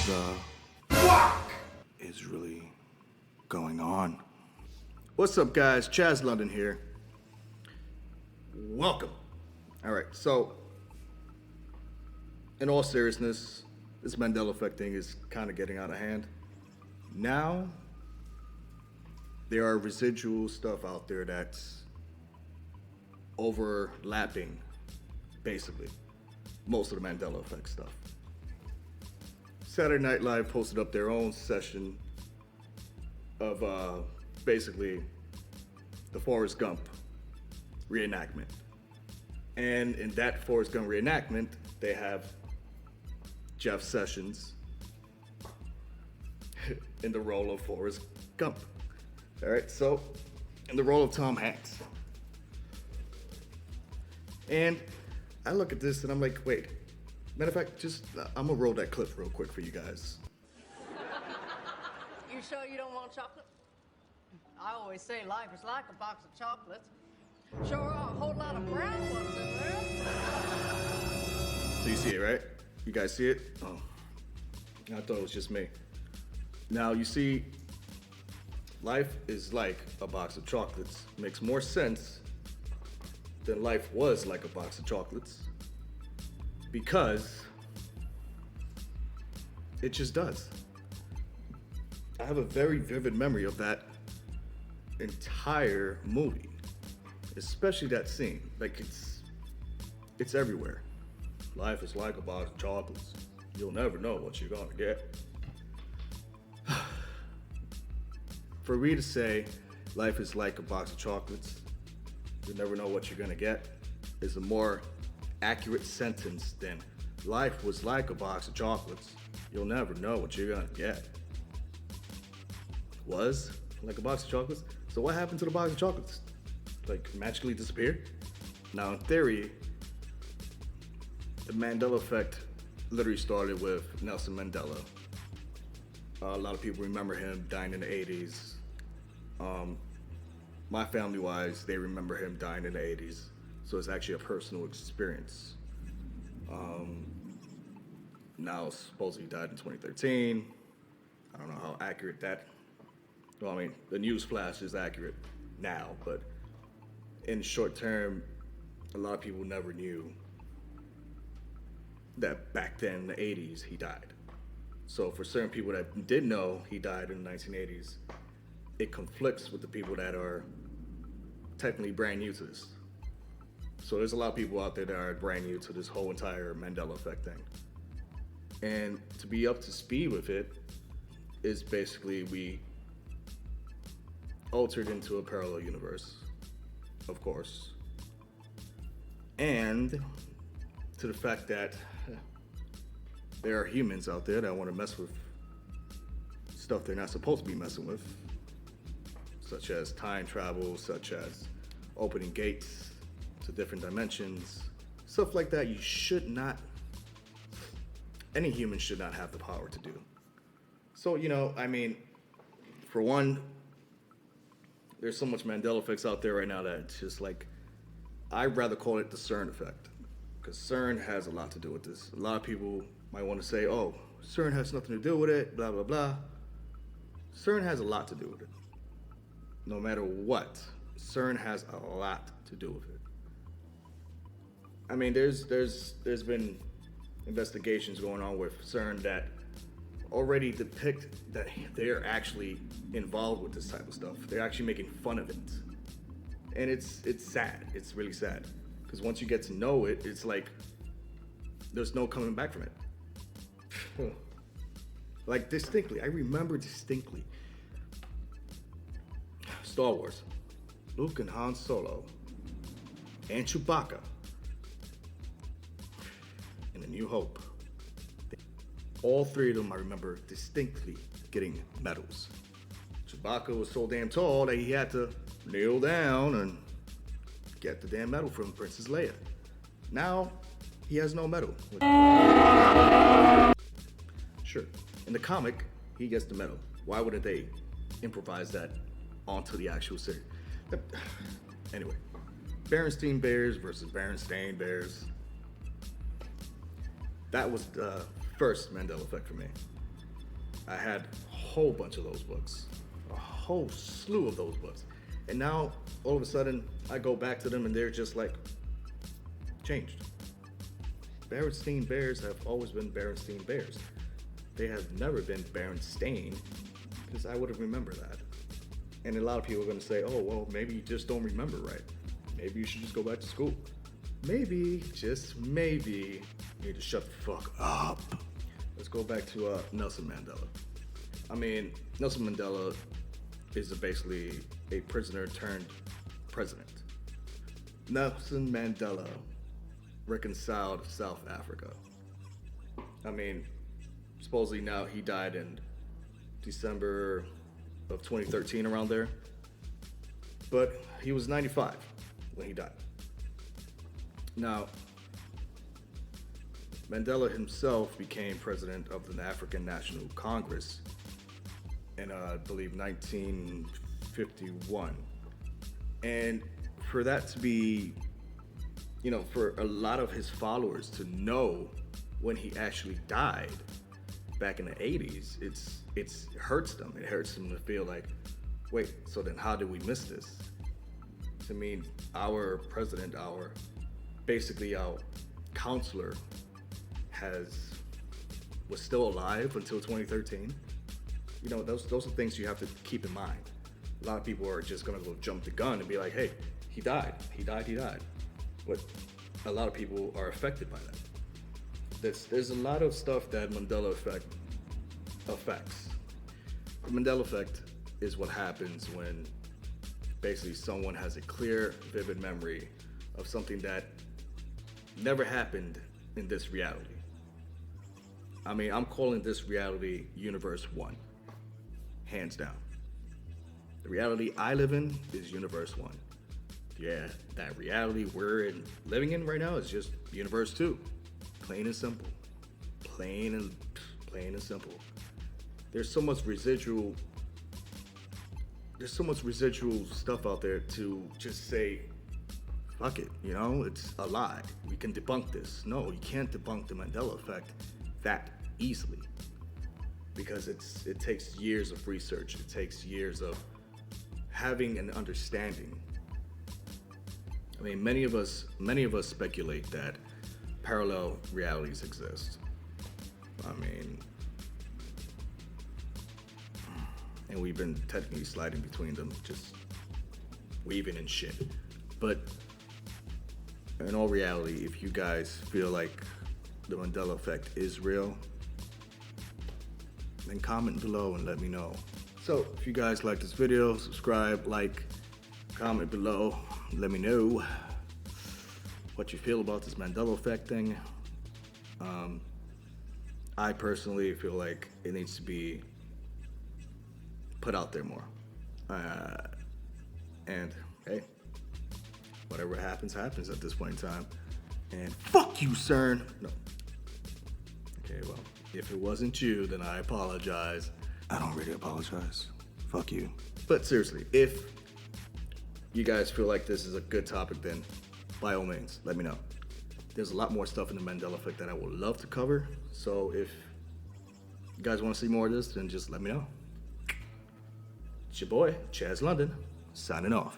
fuck is really going on? What's up, guys? Chaz London here. Welcome. All right, so in all seriousness, this Mandela Effect thing is kind of getting out of hand. Now, there are residual stuff out there that's overlapping, basically, most of the Mandela Effect stuff. Saturday Night Live posted up their own session of basically the Forest Gump reenactment. And in that Forest Gump reenactment, they have Jeff Sessions in the role of Forrest Gump. All right, so in the role of Tom Hanks. And I look at this and I'm like, wait, matter of fact, I'm gonna roll that clip real quick for you guys. You sure you don't want chocolate? I always say life is like a box of chocolates. Sure are a whole lot of brown ones in there. So you see it, right? You guys see it? Oh, I thought it was just me. Now you see, life is like a box of chocolates. Makes more sense than life was like a box of chocolates, because it just does. I have a very vivid memory of that entire movie, especially that scene. Like it's everywhere. Life is like a box of chocolates. You'll never know what you're gonna get. For me to say life is like a box of chocolates, you'll never know what you're gonna get, is a more accurate sentence than life was like a box of chocolates. You'll never know what you're gonna get. Was like a box of chocolates? So what happened to the box of chocolates? Like magically disappeared? Now in theory, the Mandela Effect literally started with Nelson Mandela. A lot of people remember him dying in the 80s. My family-wise, they remember him dying in the 80s. So it's actually a personal experience. Now, supposedly he died in 2013. I don't know how accurate that, well, I mean, the news flash is accurate now, but in short term, a lot of people never knew that back then in the 80s, he died. So for certain people that did know he died in the 1980s, it conflicts with the people that are technically brand new to this. So there's a lot of people out there that are brand new to this whole entire Mandela Effect thing. And to be up to speed with it is basically we altered into a parallel universe, of course. And to the fact that there are humans out there that want to mess with stuff they're not supposed to be messing with, such as time travel, such as opening gates to different dimensions, stuff like that. You should not, any human should not have the power to do. So, I mean, for one, there's so much Mandela effects out there right now that it's just like, I'd rather call it the CERN effect, because CERN has a lot to do with this. A lot of people might want to say, oh, CERN has nothing to do with it, blah, blah, blah. CERN has a lot to do with it. No matter what, CERN has a lot to do with it. I mean, there's been investigations going on with CERN that already depict that they're actually involved with this type of stuff. They're actually making fun of it. And it's sad. It's really sad. Because once you get to know it, it's like there's no coming back from it. Like distinctly, I remember distinctly Star Wars, Luke and Han Solo, and Chewbacca, and A New Hope. All three of them I remember distinctly getting medals. Chewbacca was so damn tall that he had to kneel down and get the damn medal from Princess Leia. Now, he has no medal. Sure, in the comic, he gets the medal. Why wouldn't they improvise that onto the actual series? Anyway, Berenstain Bears versus Berenstain Bears. That was the first Mandela Effect for me. I had a whole bunch of those books, a whole slew of those books. And now, all of a sudden, I go back to them and they're just like, changed. Berenstein Bears have always been Berenstein Bears. They have never been Berenstain, because I would have remembered that. And a lot of people are going to say, oh, well, maybe you just don't remember right. Maybe you should just go back to school. Maybe, just maybe, you need to shut the fuck up. Let's go back to Nelson Mandela. I mean, Nelson Mandela is basically a prisoner turned president. Nelson Mandela reconciled South Africa. I mean, supposedly now he died in December of 2013, around there. But he was 95 when he died. Now, Mandela himself became president of the African National Congress in, I believe, 1951. And for that to be, you know, for a lot of his followers to know when he actually died back in the 80s, it hurts them. It hurts them to feel like, wait, so then how did we miss this? I mean, our president, basically our counselor was still alive until 2013. You know, those are things you have to keep in mind. A lot of people are just gonna go jump the gun and be like, hey, he died. But a lot of people are affected by that. There's a lot of stuff that Mandela Effect affects. The Mandela Effect is what happens when basically someone has a clear, vivid memory of something that never happened in this reality. I mean, I'm calling this reality Universe 1, hands down. The reality I live in is Universe 1. Yeah, that reality we're living in right now is just Universe 2. Plain and simple. Plain and simple. There's so much residual stuff out there to just say, fuck it, you know, it's a lie. We can debunk this. No, you can't debunk the Mandela Effect that easily, because it takes years of research. It takes years of having an understanding. I mean, many of us speculate that parallel realities exist. I mean, and we've been technically sliding between them, just weaving and shit. But in all reality, if you guys feel like the Mandela Effect is real, then comment below and let me know. So if you guys like this video, subscribe, like, comment below, let me know what you feel about this Mandela Effect thing. I personally feel like it needs to be put out there more. And hey, whatever happens at this point in time. And fuck you, CERN. No. Okay, well, if it wasn't you, then I apologize. I don't really apologize. Fuck you. But seriously, if you guys feel like this is a good topic, then by all means, let me know. There's a lot more stuff in the Mandela Effect that I would love to cover. So if you guys want to see more of this, then just let me know. It's your boy, Chaz London, signing off.